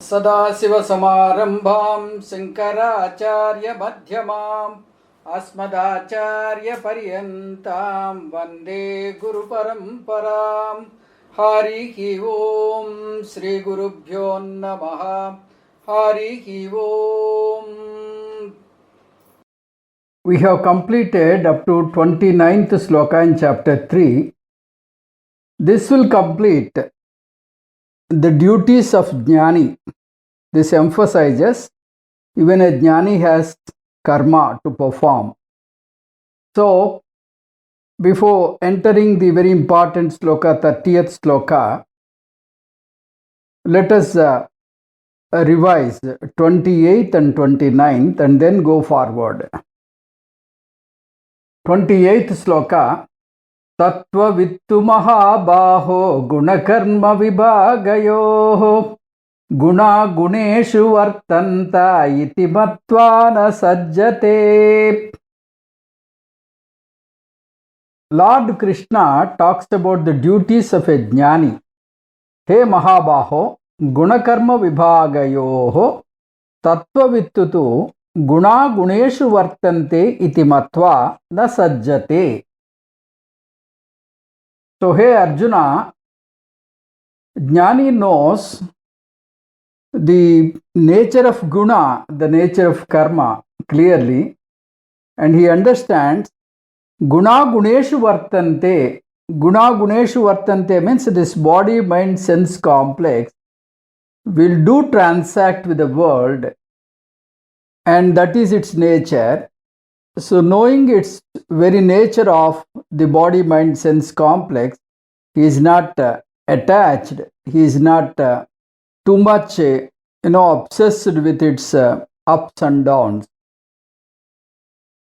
सदाशिवसमारम्भां शङ्कराचार्यमध्यमाम् अस्मदाचार्यपर्यन्तां वन्दे गुरुपरम्परां। हरिः ओं श्रीगुरुभ्यो नमः। हरिः ओं. We have completed up to 29th sloka in chapter 3. This will complete the duties of jnani. This emphasizes even a jnani has karma to perform. So, before entering the very important sloka, 30th sloka, let us revise 28th and 29th and then go forward. 28th sloka. तत्त्ववित्तु महाबाहो गुणकर्म विभागयोः गुणा गुणेषु वर्तन्त इति मत्वा न सज्जते. Lord Krishna talks about the duties of a jnani. He Mahabaho gunakarma vibhagayoho tattvavittu tu guna guneshu vartante iti matva na sajjate. So, hey Arjuna, jnani knows the nature of guna, the nature of karma clearly, and he understands guna guneshu vartante. Guna guneshu vartante means this body, mind, sense complex will do transact with the world, and that is its nature. So, knowing its very nature of the body, mind, sense complex, he is not attached, he is not too much obsessed with its ups and downs.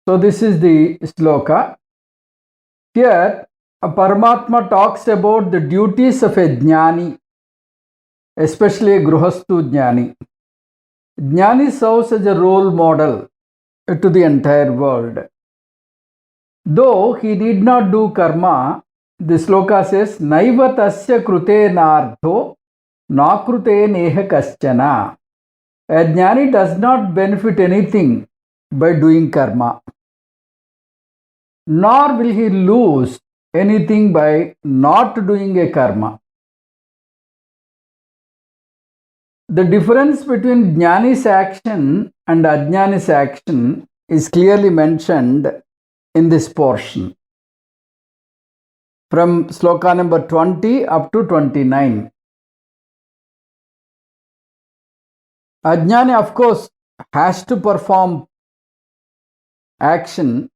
So, this is the sloka. Here, Paramatma talks about the duties of a jnani, especially a gruhastu jnani. Jnani serves as a role model to the entire world. Though he did not do karma, the sloka says, Naiva tasya krute nardho nakrute neha kaschana. A jnani does not benefit anything by doing karma, nor will he lose anything by not doing a karma. The difference between jnani's action and ajnani's action is clearly mentioned in this portion from sloka number 20 up to 29. Ajnani, of course, has to perform action.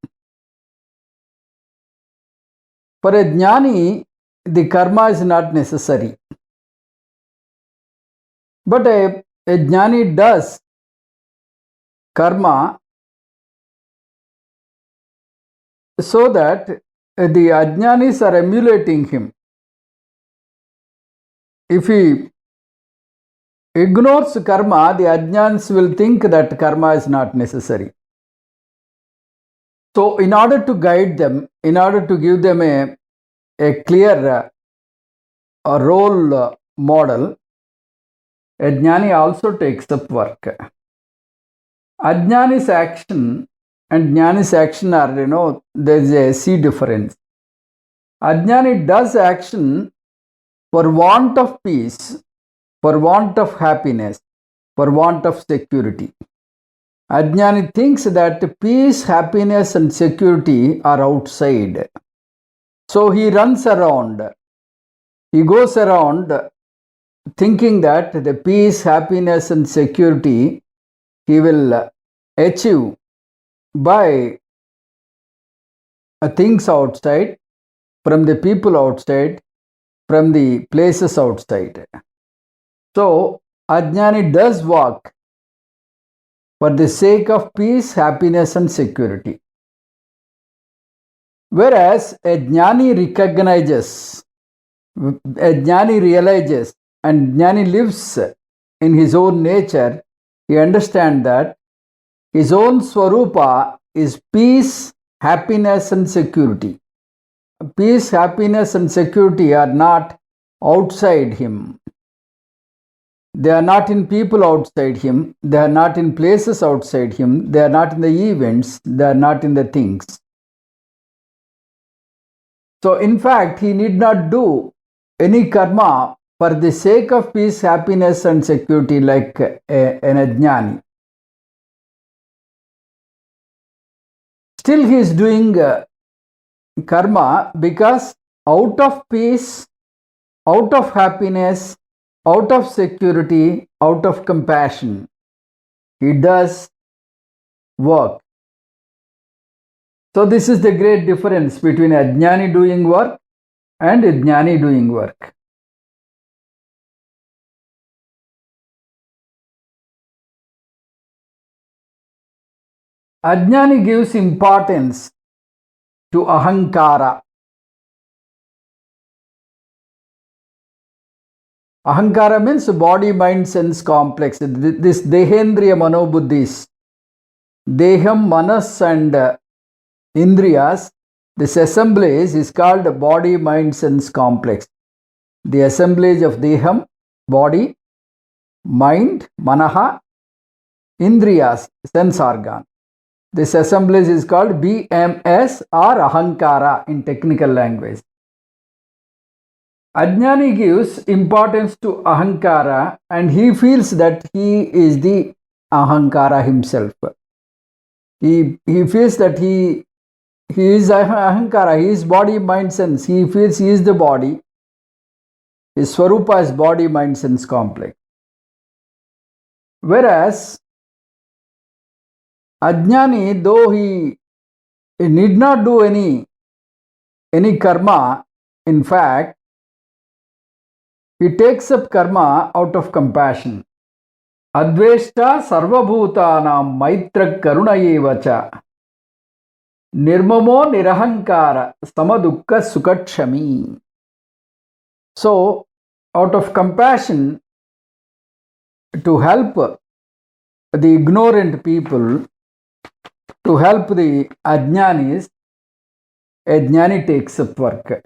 For a jnani, the karma is not necessary. But a jnani does karma so that the ajnanis are emulating him. If he ignores karma, the ajnanis will think that karma is not necessary. So, in order to guide them, in order to give them a clear role model, a jnani also takes up work. Ajnani's action and jnani's action are, there is a sea difference. Ajnani does action for want of peace, for want of happiness, for want of security. Ajnani thinks that peace, happiness and security are outside. So he runs around, he goes around thinking that the peace, happiness and security he will achieve by things outside, from the people outside, from the places outside. So, ajnani does work for the sake of peace, happiness and security. Whereas a jnani recognizes, a jnani realizes, and jnani lives in his own nature, he understands that his own swarupa is peace, happiness and security. Peace, happiness and security are not outside him. They are not in people outside him. They are not in places outside him. They are not in the events. They are not in the things. So, in fact, he need not do any karma for the sake of peace, happiness, and security like an ajnani. Still, he is doing karma because out of peace, out of happiness, out of security, out of compassion, he does work. So this is the great difference between a jnani doing work and a jnani doing work. Ajnani gives importance to ahankara. Ahankara means body, mind, sense complex. This dehendriya manobuddhis, deham, manas and indriyas, this assemblage is called body, mind, sense complex. The assemblage of deham, body, mind, manaha, indriyas, sense organ. This assemblage is called BMS or ahankara in technical language. Ajnani gives importance to ahankara and he feels that he is the ahankara himself. He feels that he is ahankara, he is body, mind, sense. He feels he is the body. His swarupa is body, mind, sense complex. Whereas Ajnani, though he need not do any karma, in fact, he takes up karma out of compassion. Adveshta sarvabhutanam maitra karunayevacha nirmamo nirahankara samadukka sukatshami. So, out of compassion to help the ignorant people, to help the ajnanis, a jnani takes up work.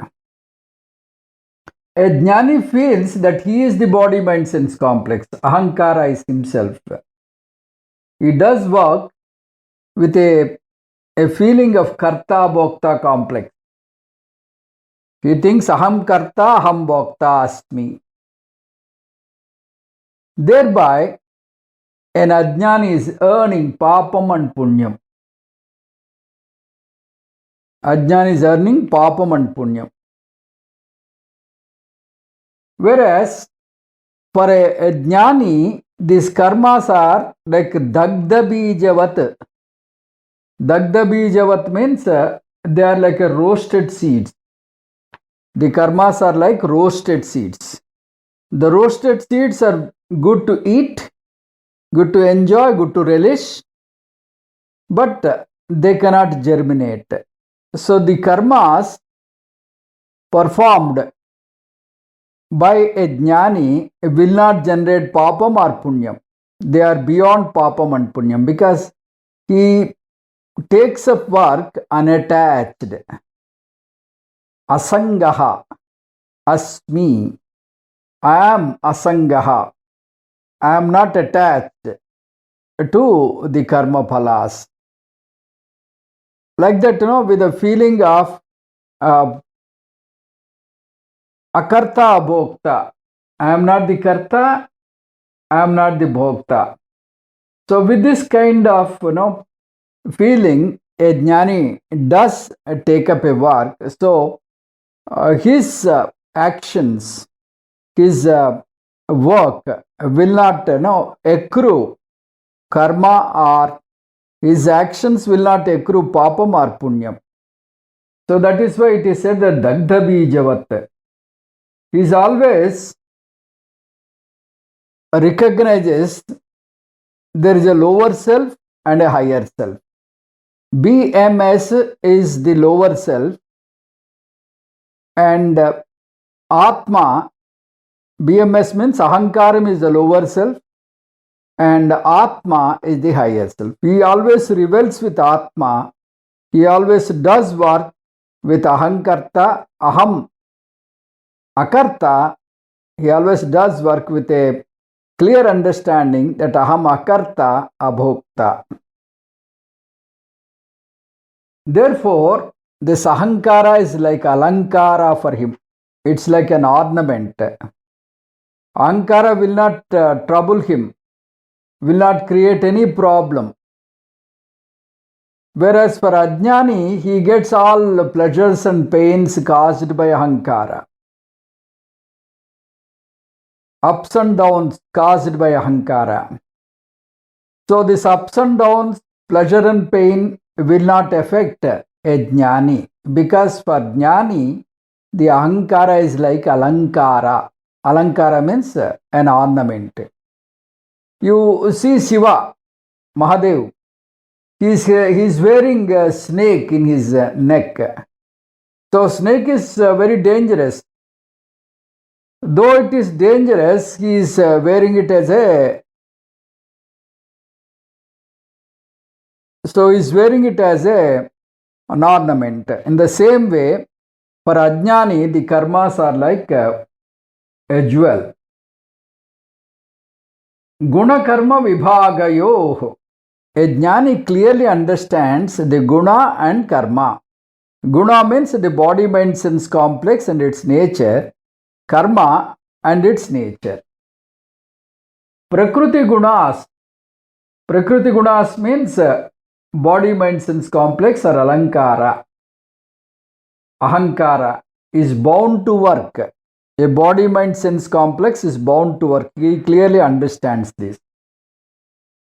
A jnani feels that he is the body, mind, sense complex. Ahankara is himself. He does work with a feeling of karta bhokta complex. He thinks aham karta, aham bhokta asmi. Thereby, an ajnani is earning papam and punyam. Ajnani is earning papam and punyam. Whereas for a jnani, these karmas are like dagda bijavat. Dagda bijavat means they are like a roasted seeds. The karmas are like roasted seeds. The roasted seeds are good to eat, good to enjoy, good to relish, but they cannot germinate. So the karmas performed by a jnani will not generate papam or punyam. They are beyond papam and punyam because he takes up work unattached. Asangaha, asmi, I am asangaha. I am not attached to the karma phalas. Like that, with a feeling of akarta bhokta. I am not the karta, I am not the bhokta. So with this kind of feeling, a jnani does take up a work. So his actions, his work will not accrue karma, or his actions will not accrue papam or punyam. So that is why it is said that dagdha bijavat. He is always recognizes there is a lower self and a higher self. BMS is the lower self and Atma, BMS means Ahankaram is the lower self and Atma is the higher self. He always revels with Atma. He always does work with Ahankarta, Aham. Akarta, he always does work with a clear understanding that aham akarta abhokta. Therefore, this ahankara is like alankara for him. It's like an ornament. Ahankara will not trouble him, will not create any problem. Whereas for Ajnani, he gets all pleasures and pains caused by ahankara. Ups and downs caused by ahankara. So this ups and downs, pleasure and pain will not affect a jnani, because for jnani, the ahankara is like alankara. Alankara means an ornament. You see Shiva, Mahadev, he's wearing a snake in his neck. So snake is very dangerous. Though it is dangerous, he is wearing it as an ornament. In the same way, for Ajnani, the karmas are like a jewel. Guna karma vibhagayoh. A jnani clearly understands the guna and karma. Guna means the body, mind, sense complex and its nature. Karma and its nature. Prakriti gunas. Prakriti gunas means body, mind, sense complex or alankara. Ahankara is bound to work. A body, mind, sense complex is bound to work. He clearly understands this.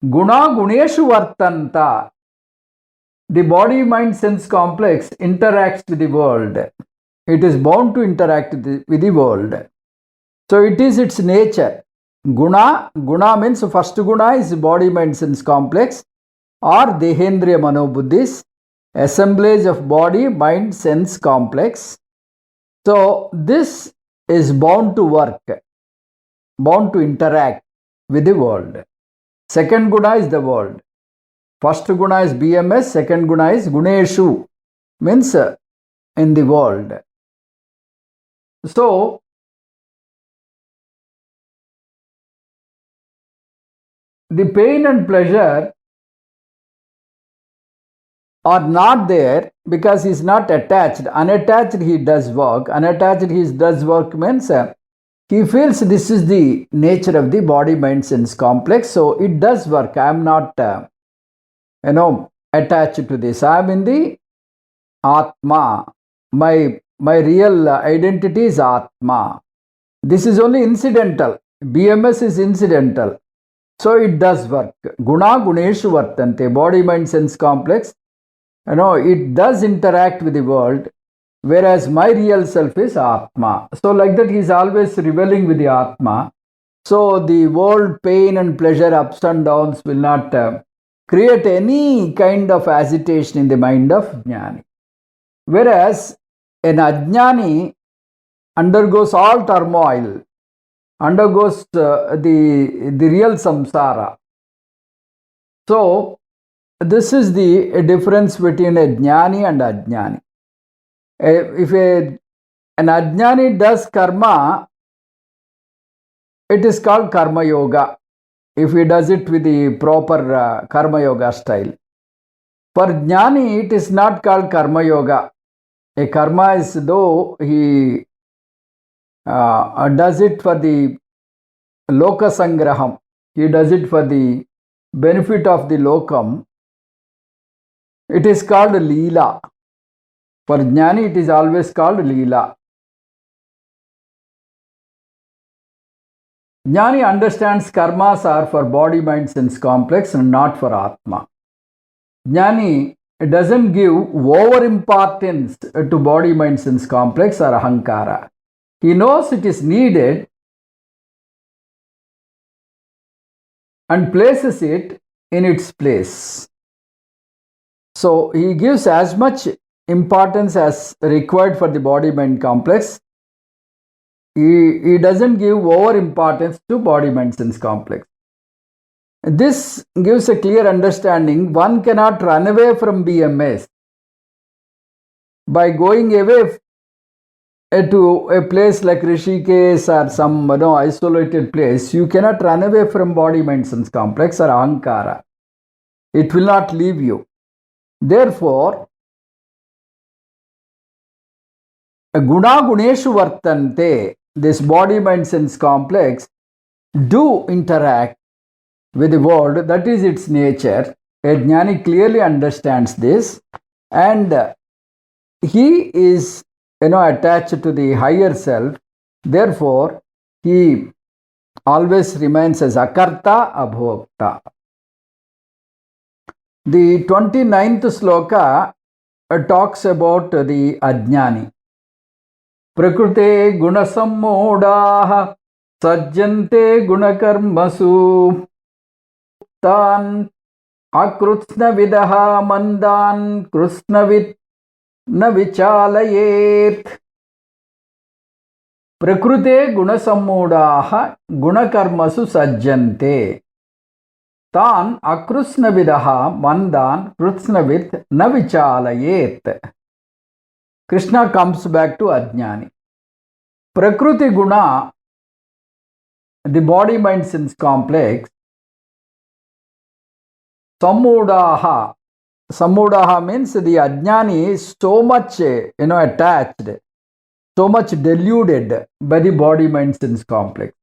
Guna guneshu vartanta. The body, mind, sense complex interacts with the world. It is bound to interact with the world. So it is its nature. Guna means first guna is body, mind, sense complex or dehendriya manobuddhis, assemblage of body, mind, sense complex. So this is bound to work, bound to interact with the world. Second guna is the world. First guna is BMS, second guna is guneshu, means in the world. So, the pain and pleasure are not there because he is not attached. Unattached he does work. Unattached he does work means he feels this is the nature of the body, mind, sense complex. So it does work. I am not, attached to this. I am in the Atma. My real identity is Atma. This is only incidental. BMS is incidental. So it does work. Guna guneshu vartante. Body, mind, sense complex. It does interact with the world, whereas my real self is Atma. So like that he is always reveling with the Atma. So the world, pain and pleasure, ups and downs will not create any kind of agitation in the mind of Jnani. Whereas an Ajnani undergoes all turmoil, undergoes the real samsara. So this is the difference between a jnani and ajnani. If an ajnani does karma, it is called karma yoga. If he does it with the proper karma yoga style. For jnani, it is not called karma yoga. A karma is though he does it for the loka sangraham. He does it for the benefit of the lokam. It is called Leela. For Jnani, it is always called Leela. Jnani understands karmas are for body, mind, sense complex and not for Atma. Jnani doesn't give over importance to body, mind, sense complex or ahankara. He knows it is needed and places it in its place. So he gives as much importance as required for the body mind complex. He doesn't give over importance to body mind sense complex. This gives a clear understanding. One cannot run away from BMS. By going away to a place like Rishikesh or some isolated place, you cannot run away from body, mind, sense complex or ahankara. It will not leave you. Therefore, guna guneshu vartante, this body, mind, sense complex do interact with the world. That is its nature. A jnani clearly understands this, and he is attached to the higher self. Therefore, he always remains as akarta abhokta. The 29th sloka talks about the ajnani. Prakrute gunasammodaha sajjante gunakarmasu tan akrutsna vidaha mandan krusnavit na vichalayet. Prakrute gunasammodaha gunakarmasu sajjante tan akrusnavidaha mandan krusnavit na vichalayet. Krishna comes back to ajnani. Prakriti guna, the body, mind, sense complex, sammudaha. Sammudaha means the ajnani is so much attached, so much deluded by the body, mind, sense complex.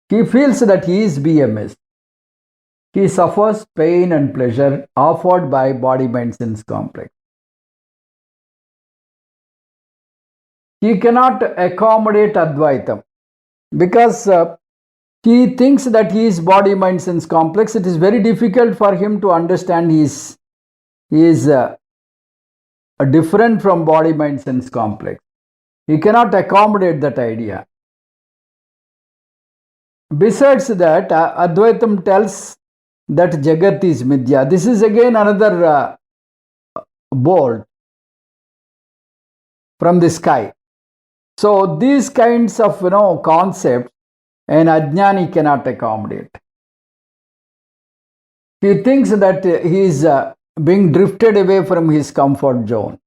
He feels that he is BMS. He suffers pain and pleasure offered by body, mind, sense complex. He cannot accommodate Advaitam because he thinks that he is body, mind, sense complex. It is very difficult for him to understand he is different from body, mind, sense complex. He cannot accommodate that idea. Besides that, Advaitam tells that Jagat is Midya. This is again another bolt from the sky. So these kinds of concepts an ajnani cannot accommodate. He thinks that he is being drifted away from his comfort zone.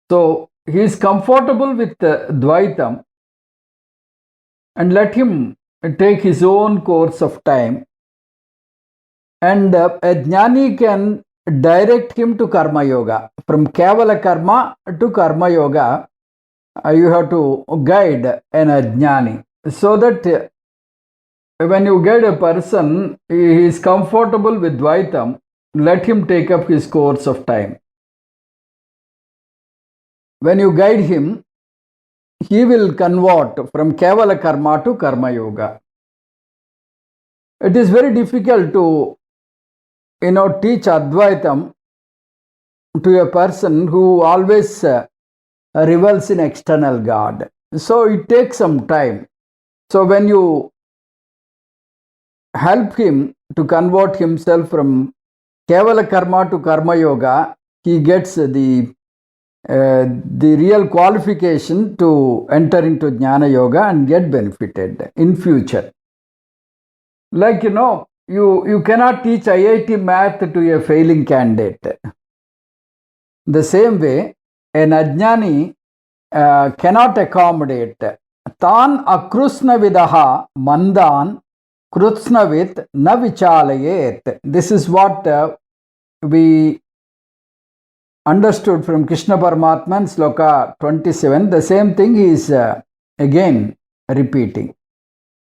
So he is comfortable with Dvaitam and let him take his own course of time. And a jnani can direct him to karma yoga. From Kevala karma to karma yoga, you have to guide an ajnani so that when you guide a person, he is comfortable with Dvaitam, let him take up his course of time. When you guide him, he will convert from Kevala karma to karma yoga. It is very difficult to teach Advaitam to a person who always revels in external God. So it takes some time. So when you help him to convert himself from Kevala karma to karma yoga, he gets the real qualification to enter into jnana yoga and get benefited in future. Like you cannot teach IIT math to a failing candidate. The same way, an ajnani cannot accommodate tan akrusnavidaha mandan krutsnavit na vichalayet. This is what we understood from Krishna Paramatma in Sloka 27. The same thing he is again repeating.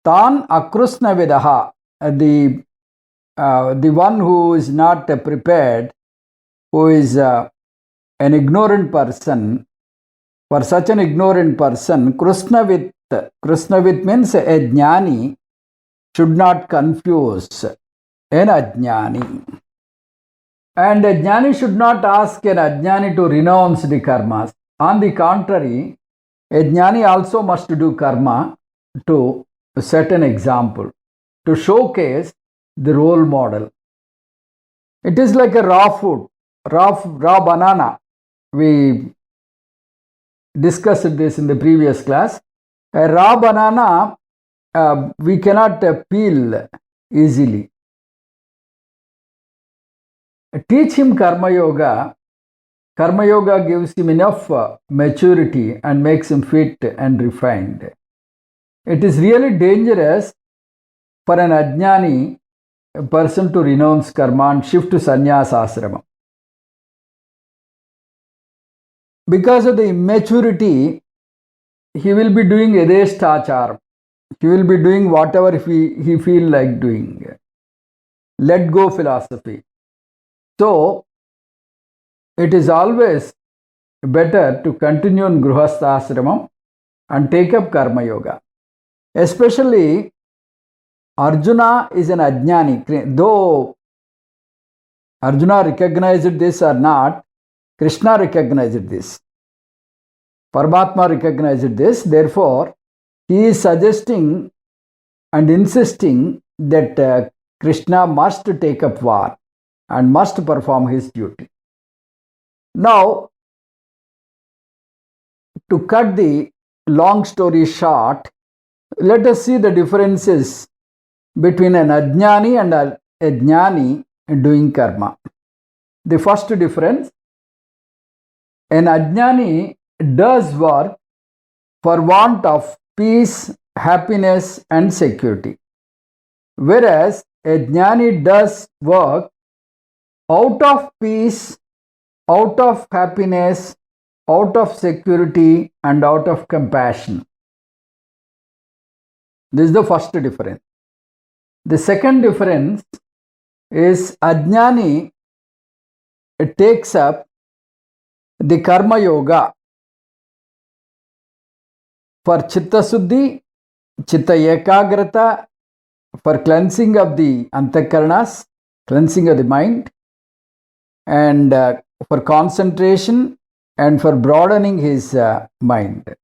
Tan akrusnavidaha, the one who is not prepared, who is an ignorant person, for such an ignorant person, Krusnavit means a jnani should not confuse an ajnani. And a jnani should not ask an ajnani to renounce the karmas. On the contrary, a jnani also must do karma to set an example, to showcase the role model. It is like a raw food, raw banana. We discussed this in the previous class. A raw banana we cannot peel easily. Teach him karma yoga Karma Yoga gives him enough maturity and makes him fit and refined. It is really dangerous for an ajnani person to renounce karma and shift to sannyasa asrama. Because of the immaturity, he will be doing yadeshtachar. He will be doing whatever he feel like doing. Let go philosophy. So, it is always better to continue in Grihastha Ashramam and take up Karma Yoga. Especially, Arjuna is an ajnani. Though Arjuna recognized this or not, Krishna recognized this. Paramatma recognized this. Therefore, he is suggesting and insisting that Krishna must take up war and must perform his duty. Now, to cut the long story short, let us see the differences between an ajnani and a jnani doing karma. The first difference, an ajnani does work for want of peace, happiness and security, whereas a jnani does work out of peace, out of happiness, out of security and out of compassion. This is the first difference. The second difference is ajnani takes up the karma yoga for chitta suddhi, chitta ekagrata, for cleansing of the antakaranas, cleansing of the mind, and for concentration and for broadening his mind.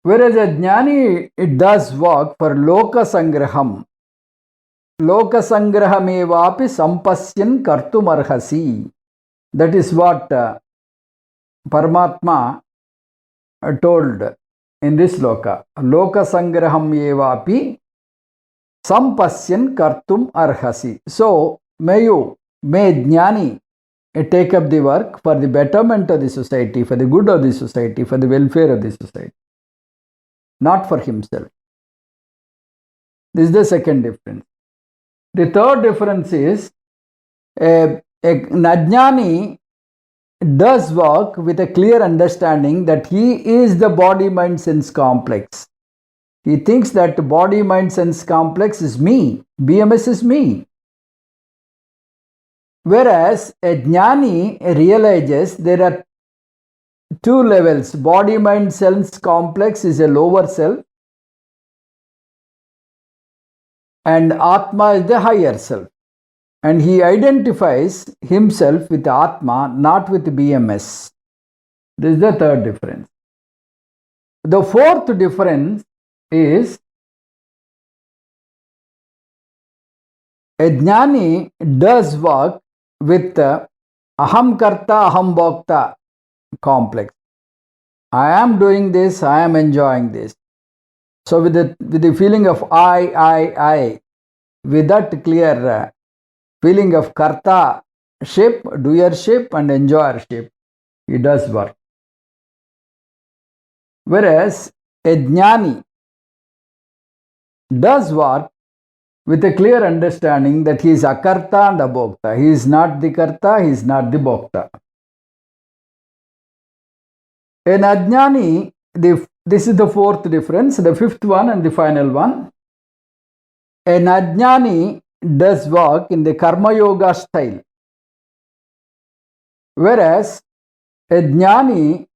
Whereas a jnani, it does work for loka sangraham. Loka sangrahamevapi sampasyan kartum arhasi. That is what Paramatma told in this loka. Loka sangraham evapi sampasyan kartum arhasi. So, may jnani take up the work for the betterment of the society, for the good of the society, for the welfare of the society, not for himself. This is the second difference. The third difference is a ajnani does work with a clear understanding that he is the body mind sense complex. He thinks that body mind sense complex is me, BMS is me. Whereas a jnani realizes there are two levels. Body mind sense complex is a lower self and Atma is the higher self. And he identifies himself with Atma, not with BMS. This is the third difference. The fourth difference is a jnani does work with aham karta, aham bhokta complex. I am doing this, I am enjoying this. So with the feeling of I, with that clear feeling of karta-ship, doership and enjoyership, he does work. Whereas a jnani does work with a clear understanding that he is akarta and abhokta. He is not the karta, he is not the bhokta. An ajnani, this is the fourth difference. The fifth one and the final one. An ajnani does work in the karma yoga style, whereas a jnani,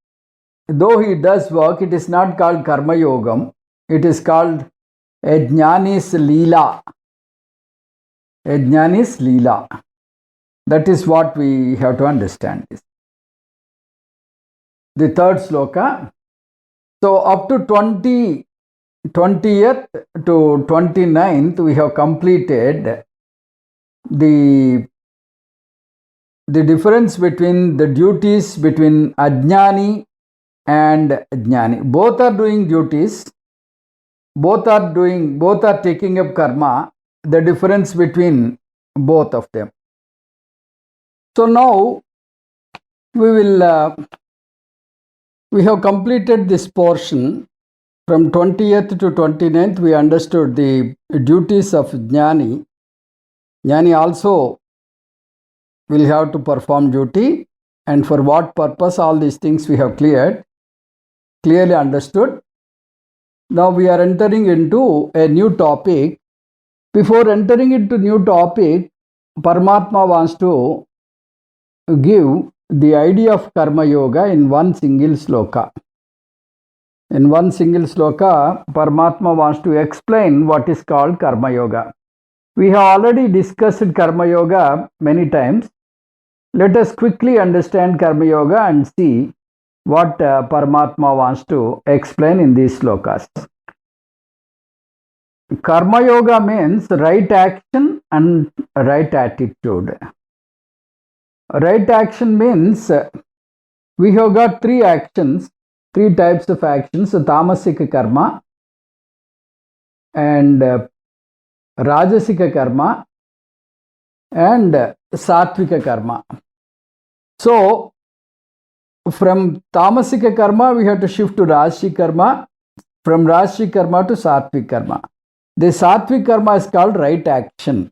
though he does work, it is not called karma yogam, it is called a jnani's leela. A jnani's leela. That is what we have to understand. The third sloka. So up to 20th to 29th, we have completed the difference between the duties between ajnani and jnani. Both are doing duties, both are taking up karma, the difference between both of them. So now we have completed this portion. From 20th to 29th, we understood the duties of Jnani. Jnani also will have to perform duty, and for what purpose, all these things we have clearly understood. Now we are entering into a new topic. Before entering into new topic, Paramatma wants to give the idea of Karma Yoga in one single sloka. In one single sloka, Paramatma wants to explain what is called Karma Yoga. We have already discussed Karma Yoga many times. Let us quickly understand Karma Yoga and see what Paramatma wants to explain in these slokas. Karma Yoga means right action and right attitude. Right action means we have got three types of actions: Tamasika karma and Rajasika karma and Satvika karma. So from Tamasika karma we have to shift to Rajasic karma, from Rajasic karma to Satvik karma. The Satvik karma is called right action.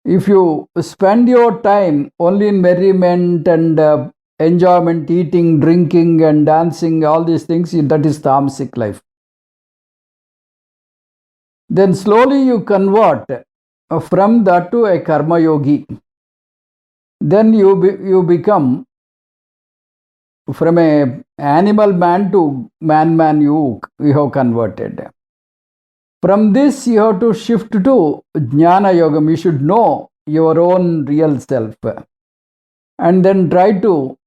If you spend your time only in merriment and enjoyment, eating, drinking and dancing, all these things, that is tamasic life. Then slowly you convert from that to a karma yogi. Then you become from a animal man to man you have converted. From this you have to shift to Jnana Yogam. You should know your own real self and then try to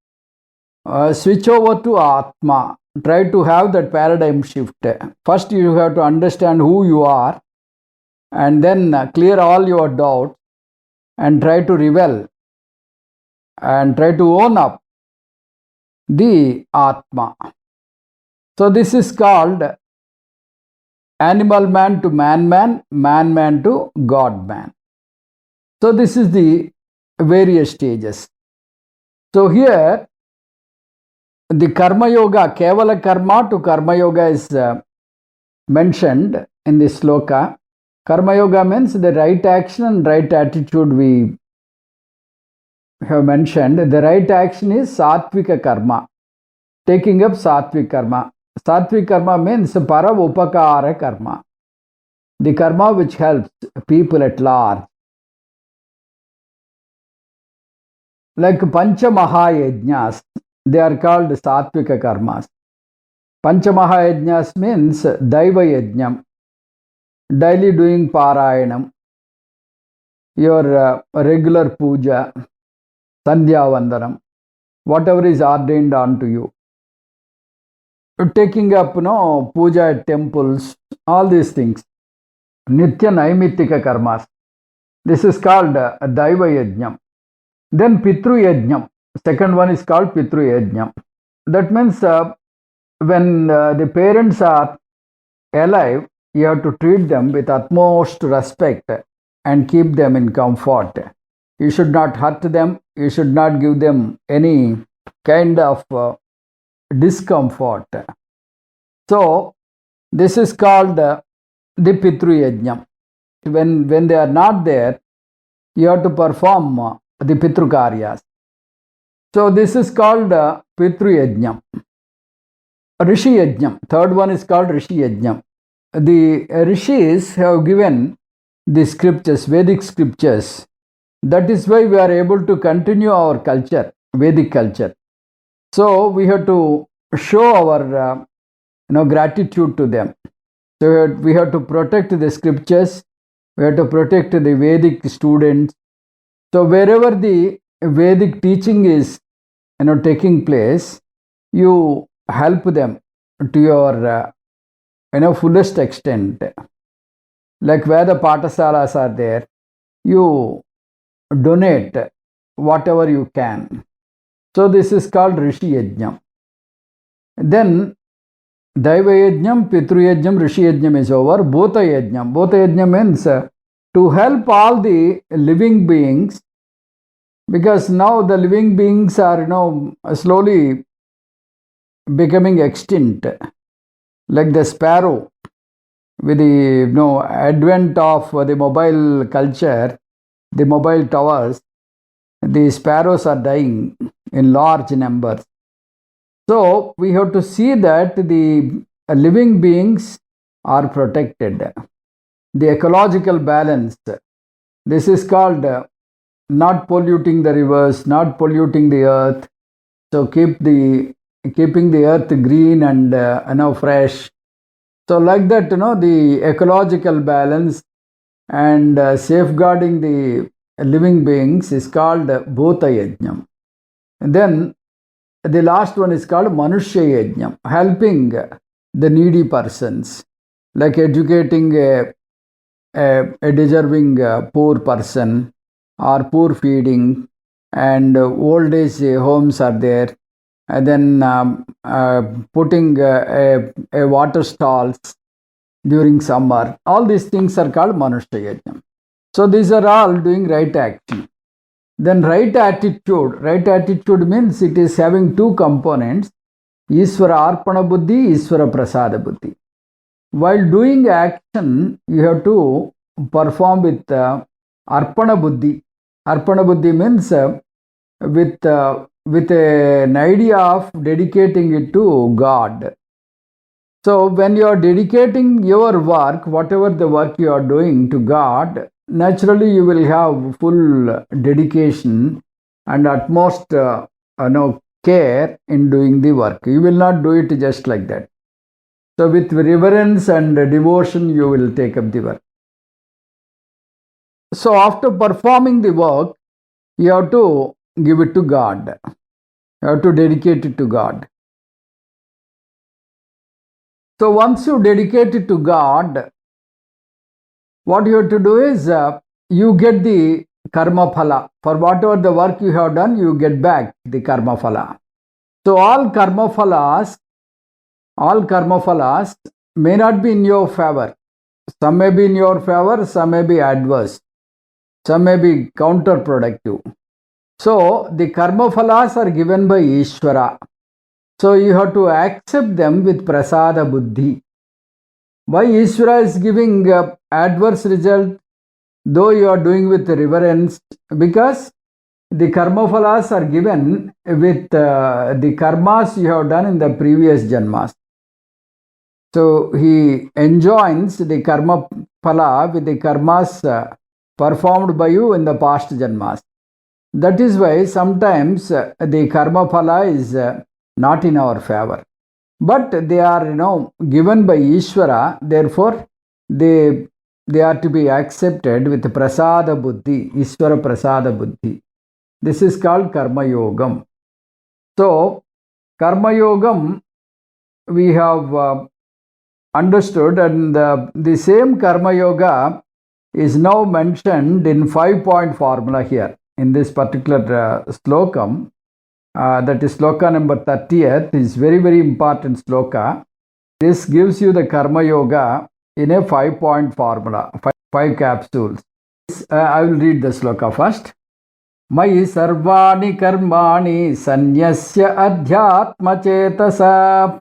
switch over to Atma. Try to have that paradigm shift. First you have to understand who you are and then clear all your doubts and try to rebel and try to own up the Atma. So this is called animal man to man to God man. So this is the various stages. So here the Karma Yoga, Kevala Karma to Karma Yoga is mentioned in this sloka. Karma Yoga means the right action and right attitude we have mentioned. The right action is Satvika Karma, taking up Satvik Karma. Satvik Karma means Para Upakara Karma, the karma which helps people at large. Like Pancha Mahayajnas, they are called Satvika Karmas. Pancha Mahayajnas means Daiva Yajnam, daily doing Parayanam, your regular puja, Sandhya Vandanam, whatever is ordained unto you. Taking up puja at temples, all these things. Nitya Naimittika Karmas. This is called Daiva Yajnam. Then Pitru Yajnam. Second one is called Pitru Yajnam. That means when the parents are alive, you have to treat them with utmost respect and keep them in comfort. You should not hurt them. You should not give them any kind of discomfort. So this is called the Pitru Yajnam. When they are not there, you have to perform the Pitru Karyas. So this is called Pitru Yajnam. Rishi Yajnam. Third one is called Rishi Yajnam. The Rishis have given the scriptures, Vedic scriptures. That is why we are able to continue our culture, Vedic culture. So we have to show our gratitude to them. So we have to protect the scriptures. We have to protect the Vedic students. So wherever the Vedic teaching is taking place, you help them to your fullest extent. Like Veda Patasalas are there, you donate whatever you can. So this is called Rishi Yajnam. Then Daiva Yajnam, Pitru Yajnam, Rishi Yajnam is over. Bhuta Yajnam. Bhuta Yajnam means to help all the living beings because now the living beings are, slowly becoming extinct, like the sparrow. With the advent of the mobile culture, the mobile towers, the sparrows are dying in large numbers. So we have to see that the living beings are protected. The ecological balance. This is called not polluting the rivers, not polluting the earth. So keeping the earth green and fresh. So like that, the ecological balance and safeguarding the living beings is called Bhuta Yajnam. And then the last one is called Manushya Yajnam, helping the needy persons, like educating a deserving poor person, or poor feeding, and old age homes are there, and then putting a water stalls during summer. All these things are called Manushya Yajnam. So these are all doing right action. Then right attitude. Right attitude means it is having two components: Ishvara Arpana Buddhi, Ishvara Prasada Buddhi. While doing action, you have to perform with Arpana Buddhi. Arpana Buddhi means with an idea of dedicating it to God. So when you are dedicating your work, whatever the work you are doing, to God, naturally you will have full dedication and utmost care in doing the work. You will not do it just like that. So with reverence and devotion, you will take up the work. So after performing the work, you have to give it to God. You have to dedicate it to God. So once you dedicate it to God, what you have to do is you get the karma phala. For whatever the work you have done, you get back the karma phala. So all karma phalas may not be in your favor. Some may be in your favor, some may be adverse, some may be counterproductive. So the karma phalas are given by Ishvara. So you have to accept them with prasada buddhi. Why Ishvara is giving adverse result, though you are doing with reverence? Because the karma phalas are given with the karmas you have done in the previous janmas. So he enjoins the karma phala with the karmas performed by you in the past janmas. That is why sometimes the karma phala is not in our favor. But they are, given by Ishvara, therefore they are to be accepted with prasada buddhi, Ishvara prasada buddhi. This is called karma yogam. So karma yogam we have understood, and the same karma yoga is now mentioned in 5-point formula here in this particular slokam. That is sloka number 30th, is very, very important sloka. This gives you the karma yoga in a 5-point formula, five capsules. I will read the sloka first. Mayi sarvani karmani sanyasya adhyatma chetasa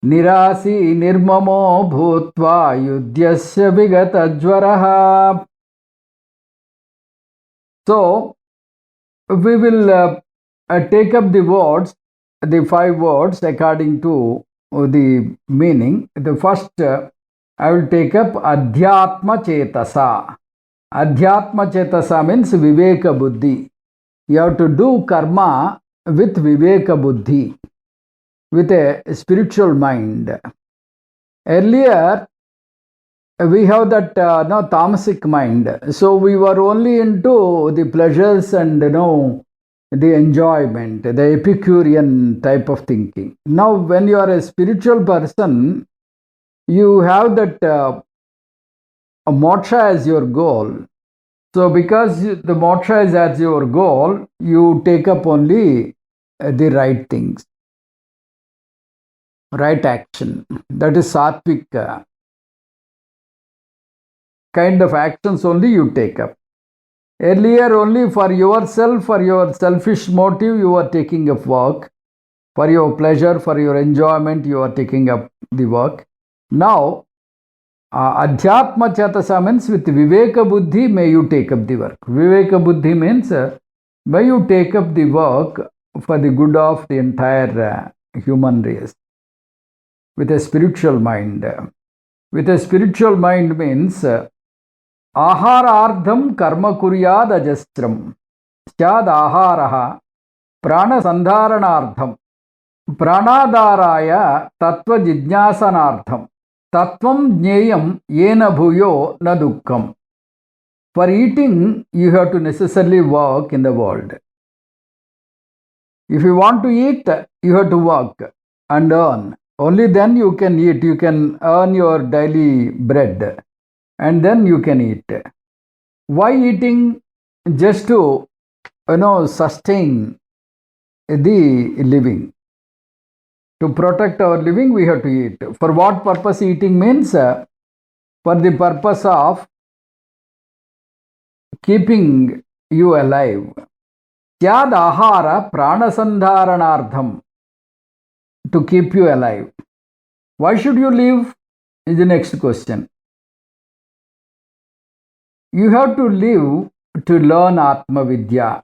nirasi nirmamo bhutva yudhyasya vigata jvaraha. So we will take up the words, the 5 words according to the meaning. The first, I will take up Adhyatma Chetasa. Adhyatma Chetasa means Viveka Buddhi. You have to do karma with Viveka Buddhi, with a spiritual mind. Earlier, we have that tamasic mind. So we were only into the pleasures and the enjoyment, the Epicurean type of thinking. Now, when you are a spiritual person, you have that moksha as your goal. So, because the moksha is as your goal, you take up only the right things, right action. That is sattvic kind of actions only you take up. Earlier, only for yourself, for your selfish motive, you are taking up work. For your pleasure, for your enjoyment, you are taking up the work. Now, Adhyatma Chetasa means with Viveka Buddhi, may you take up the work. Viveka Buddhi means may you take up the work for the good of the entire human race. With a spiritual mind. With a spiritual mind means Aharardham karma kuryad ajastram. Syad aharaha prana sandharanardham. Pranadharaya tattva jijnasanardham. Tattvam jneyam yena bhuyo na dukkham. For eating, you have to necessarily work in the world. If you want to eat, you have to work and earn. Only then you can eat. You can earn your daily bread and then you can eat. Why eating? Just to, sustain the living. To protect our living, we have to eat. For what purpose eating means? For the purpose of keeping you alive. Syad ahara pranasandharanardham. To keep you alive. Why should you live? Is the next question. You have to live to learn Atma Vidya,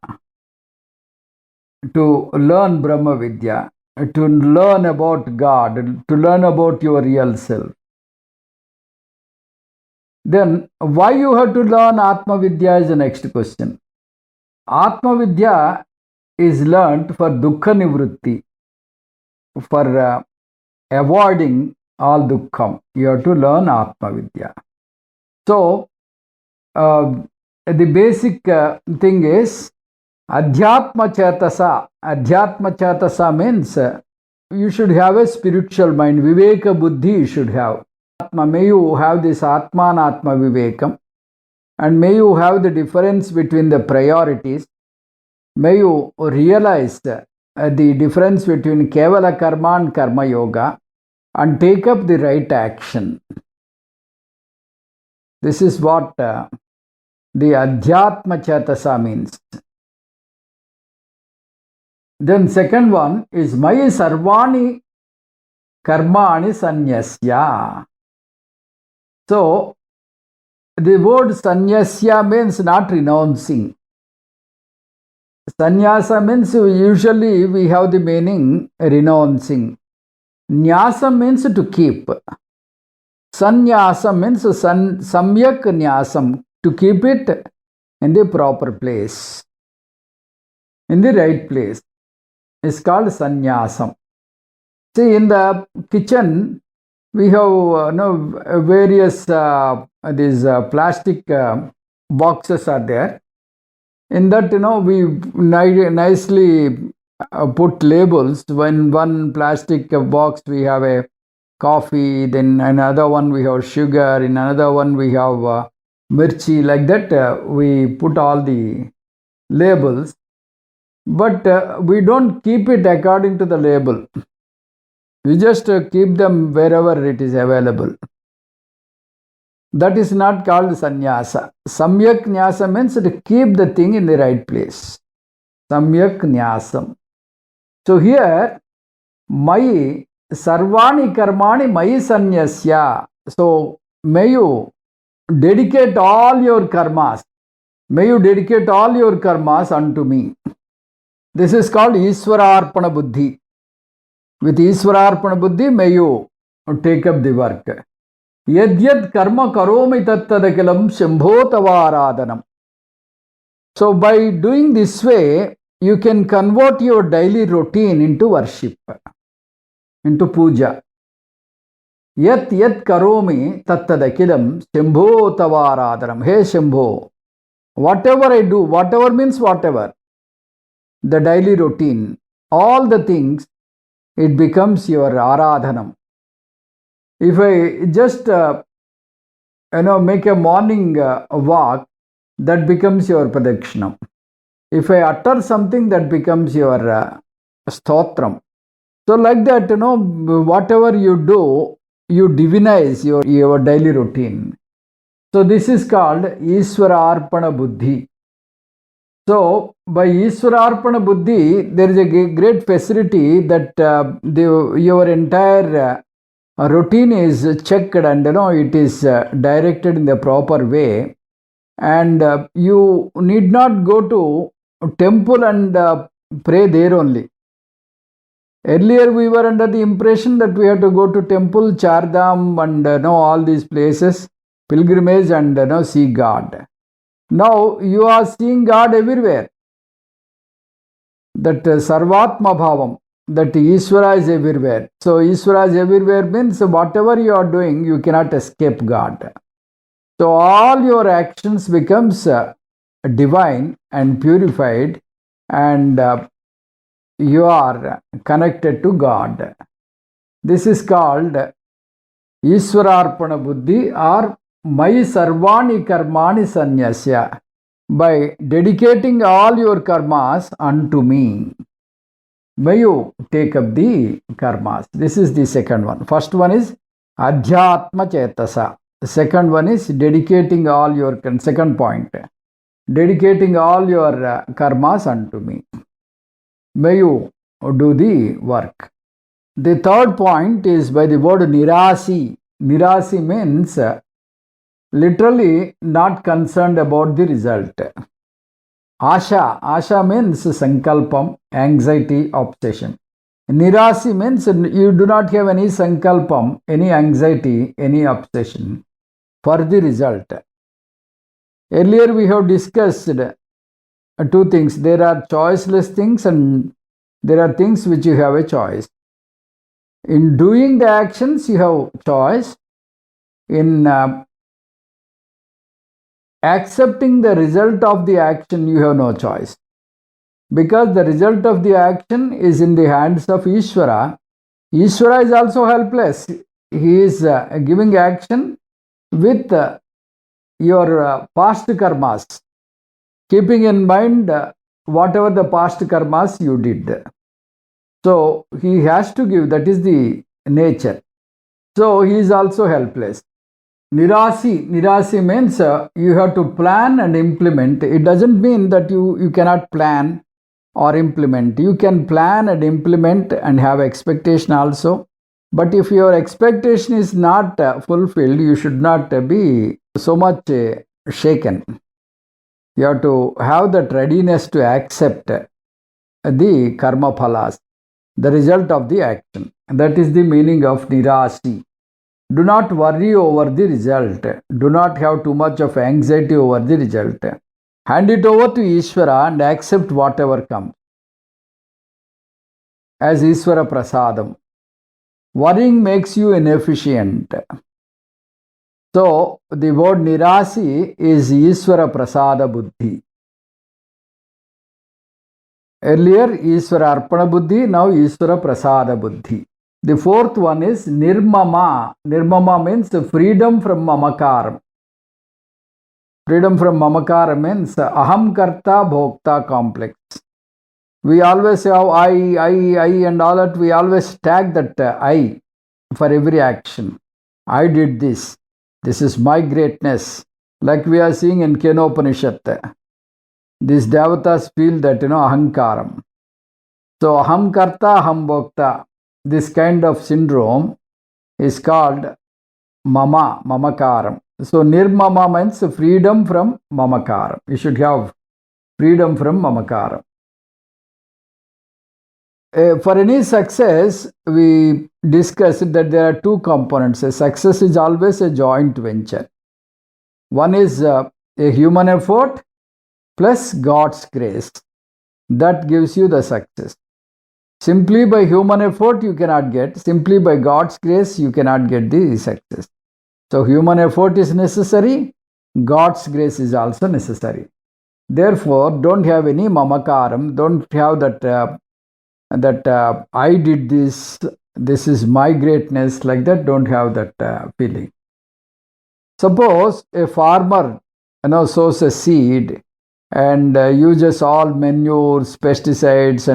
to learn Brahma Vidya, to learn about God, to learn about your real self. Then, why you have to learn Atma Vidya is the next question. Atma Vidya is learnt for Dukkha Nivritti, for avoiding all Dukkham. You have to learn Atma Vidya. So, the basic thing is Adhyatma Chetasa. Adhyatma Chetasa means you should have a spiritual mind. Viveka Buddhi you should have. May you have this Atma and Atma Vivekam. And may you have the difference between the priorities. May you realize the difference between Kevala Karma and Karma Yoga and take up the right action. This is what the Adhyatma Chetasa means. Then second one is Mayi Sarvani Karmani Sanyasya. So, the word Sanyasya means not renouncing. Sannyasa means usually we have the meaning renouncing. Nyasa means to keep. Sannyasa means samyak nyasam, to keep it in the proper place, in the right place. It's called sannyasam. See, in the kitchen, we have various these plastic boxes are there. In that, we nicely put labels. When one plastic box we have a coffee, then another one we have sugar, in another one we have mirchi. Like that, we put all the labels. But we don't keep it according to the label. We just keep them wherever it is available. That is not called sannyasa. Samyak nyasa means to keep the thing in the right place. Samyak nyasam. So here, Mayi Sarvani Karmani Mayi Sanyasya. So may you dedicate all your karmas. May you dedicate all your karmas unto me. This is called Iswararpana Buddhi. With Iswararpana Buddhi, may you take up the work. Yadyad karma karomi tattadakilam shambhotavaradhanam. So by doing this way, you can convert your daily routine into worship, into puja. Yat karomi tattadakilam shambhotavaradhanam. Hey Shambho, whatever I do, whatever means whatever, the daily routine, all the things, it becomes your aradhanam. If I just make a morning walk, that becomes your pradakshinam. If I utter something, that becomes your stotram. So like that, whatever you do, you divinize your daily routine. So this is called Iswararpana Buddhi. So, by Ishwararpana Buddhi, there is a great facility that your entire routine is checked and it is directed in the proper way, and you need not go to temple and pray there only. Earlier we were under the impression that we had to go to temple, Chardham and all these places, pilgrimage and see God. Now you are seeing God everywhere. That Sarvatma Bhavam, that Ishvara is everywhere. So Ishvara is everywhere means whatever you are doing, you cannot escape God. So all your actions becomes divine and purified, and you are connected to God. This is called Ishwararpana Buddhi or Mai Sarvani Karmani Sanyasya. By dedicating all your karmas unto me, may you take up the karmas. This is the second one. First one is Adhyatma Chetasa. The second one is dedicating all your, second point, dedicating all your karmas unto me. May you do the work. The third point is by the word Nirasi. Nirasi means literally not concerned about the result. Asha. Asha means sankalpam, anxiety, obsession. Nirasi means you do not have any sankalpam, any anxiety, any obsession for the result. Earlier we have discussed two things. There are choiceless things and there are things which you have a choice. In doing the actions you have choice. In accepting the result of the action you have no choice. Because the result of the action is in the hands of Ishvara. Ishvara is also helpless. He is giving action with your past karmas, keeping in mind whatever the past karmas you did. So he has to give, that is the nature. So he is also helpless. Nirasi means you have to plan and implement. It doesn't mean that you cannot plan or implement. You can plan and implement and have expectation also. But if your expectation is not fulfilled, you should not be so much shaken. You have to have that readiness to accept the karma phalas, the result of the action. That is the meaning of Nirasi. Do not worry over the result. Do not have too much of anxiety over the result. Hand it over to Ishvara and accept whatever comes as Ishvara Prasadam. Worrying makes you inefficient. So the word Nirasi is Ishvara Prasada Buddhi. Earlier Ishvara Arpana Buddhi, now Ishvara Prasada Buddhi. The fourth one is Nirmama. Nirmama means freedom from Mamakaram. Freedom from Mamakaram means Aham Karta Bhokta complex. We always have I and all that. We always tag that I for every action. I did this. This is my greatness. Like we are seeing in Kenopanishad. These devatas feel that, Ahankaram. So Aham Karta, Aham Bhokta. This kind of syndrome is called Mamakaram. So Nirmama means freedom from Mamakaram. You should have freedom from Mamakaram. For any success, we discussed that there are two components. A success is always a joint venture. One is a human effort plus God's grace. That gives you the success. Simply by human effort you cannot get. Simply by God's grace you cannot get the success. So human effort is necessary. God's grace is also necessary. Therefore, don't have any mamakaram. Don't have that I did this. This is my greatness. Like that. Don't have that feeling. Suppose a farmer, sows a seed and uses all manures, pesticides,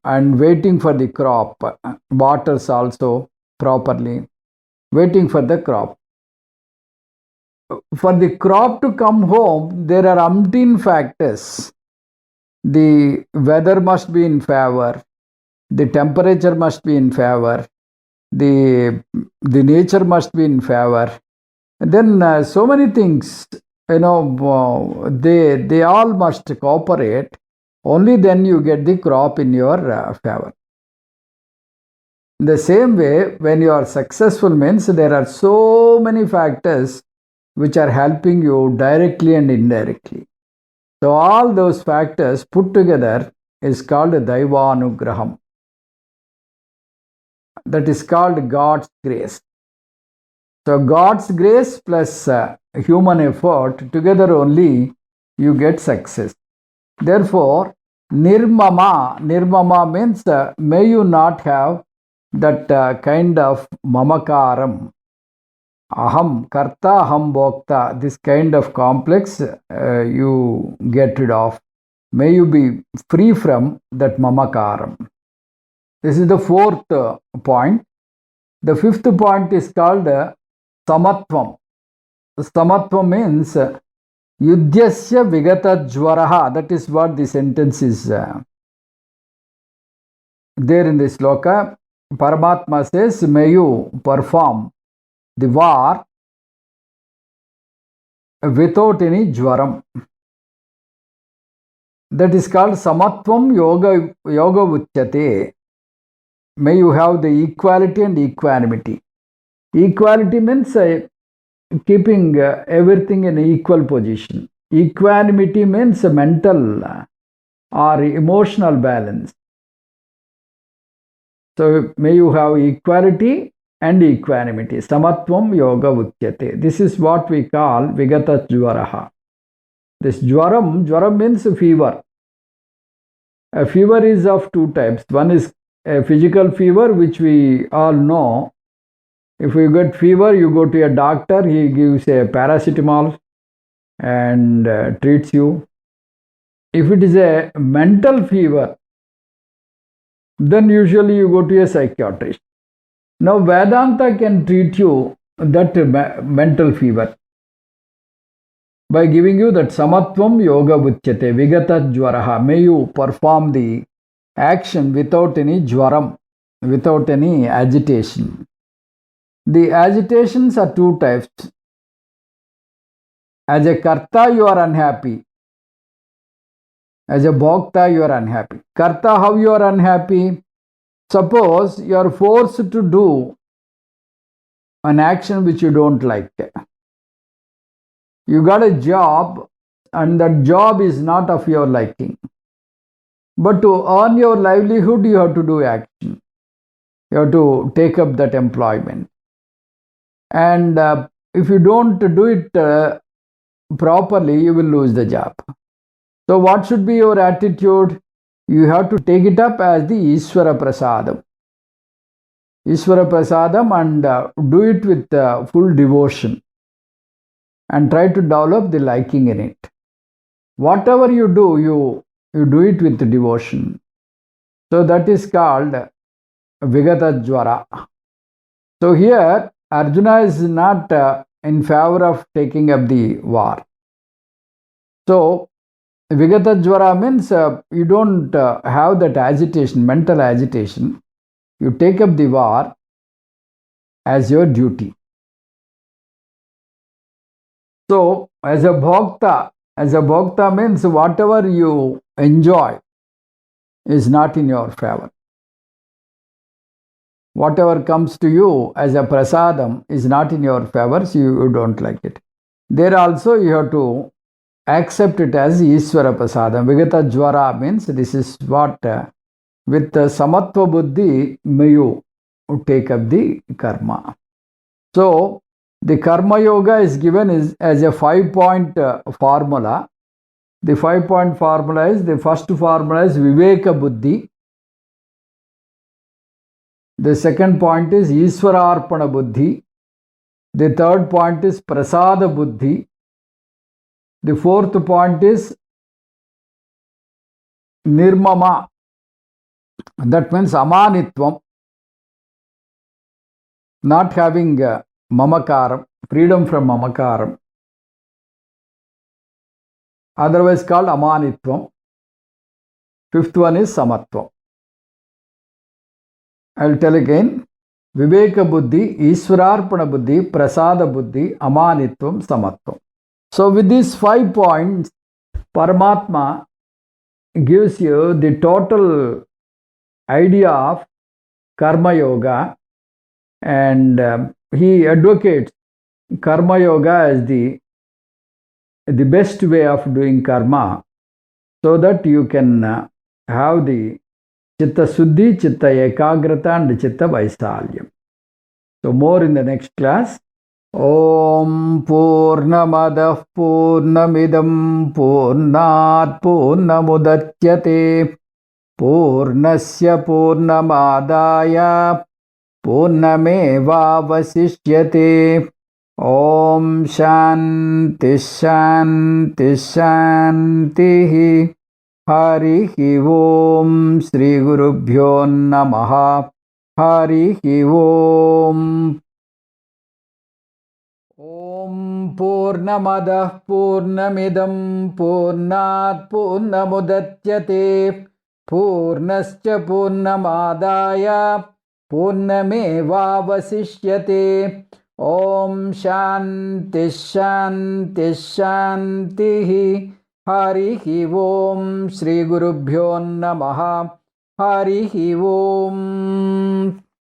and waiting for the crop, waters also properly, waiting for the crop. for the crop to come home, there are umpteen factors. The weather must be in favor, the temperature must be in favor, the nature must be in favor. And then so many things, they all must cooperate. Only then you get the crop in your favor. In the same way, when you are successful means there are so many factors which are helping you directly and indirectly. So all those factors put together is called Daivanugraham. That is called God's grace. So God's grace plus human effort, together only you get success. Therefore, nirmama means may you not have that kind of mamakaram, aham karta, aham bhokta, this kind of complex you get rid of. May you be free from that mamakaram. This is the fourth point. The fifth point is called samatvam. Samatvam means yudhyasya vigata jwaraha. That is what the sentence is there in the sloka. Paramatma says, may you perform the war without any jwaram. That is called samatvam yoga uchyate. May you have the equality and equanimity. Equality means keeping everything in equal position. Equanimity means mental or emotional balance. So may you have equality and equanimity. Samatvam yoga uchyate. This is what we call vigata jwaraha. This jwaram means fever. A fever is of two types. One is a physical fever, which we all know. If you get fever, you go to a doctor, he gives a paracetamol and treats you. If it is a mental fever, then usually you go to a psychiatrist. Now Vedanta can treat you that mental fever by giving you that samatvam yoga uchyate, vigata jwaraha. May you perform the action without any jwaram, without any agitation. The agitations are two types. As a karta, you are unhappy. As a bhokta, you are unhappy. Karta, how you are unhappy? Suppose you are forced to do an action which you don't like. You got a job and that job is not of your liking. But to earn your livelihood, you have to do action. You have to take up that employment. And if you don't do it properly, you will lose the job. So what should be your attitude? You have to take it up as the Ishvara Prasadam. Ishvara Prasadam, and do it with full devotion. And try to develop the liking in it. Whatever you do, you do it with devotion. So that is called Vigata Jwara. So here, Arjuna is not in favor of taking up the war. So Vigata Jwara means you don't have that agitation, mental agitation. You take up the war as your duty. So as a bhokta means whatever you enjoy is not in your favor. Whatever comes to you as a prasadam is not in your favor, so you don't like it. There also you have to accept it as Ishvara Prasadam. Vigata Jwara means this is what with Samatva Buddhi may you take up the karma. So the Karma Yoga is given as a 5-point formula. The 5-point formula is, the first formula is Viveka Buddhi. The second point is Ishvara Arpana Buddhi. The third point is Prasada Buddhi. The fourth point is Nirmama. That means Amanitvam. Not having mamakaram, freedom from mamakaram. otherwise called amanitvam. Fifth one is samatvam. I will tell again. Viveka buddhi, Ishwararpana buddhi, Prasada buddhi, amanitvam, samatvam. So with these 5 points, Paramatma gives you the total idea of karma yoga, and he advocates karma yoga as the best way of doing karma, so that you can have the chitta suddhi, chitta ekagrata, and chitta vaisalyam. So more in the next class. Om Purnamadah Purnamidam Purnat Purnamudachyate Purnasya Purnamadaya Purnamevavasishyate. Om Shanti Shanti Shanti. Harihi Om Sri Gurubhyo Namaha. Harihi Om. Om Purnamadah Purnamidam Purnat Purnamudachyate Purnasya Purnamadaya Purnamevavasishyate. Om Shanti Shanti Shanti. Harihi Om Sri Gurubhyo Namaha. Harihi Om.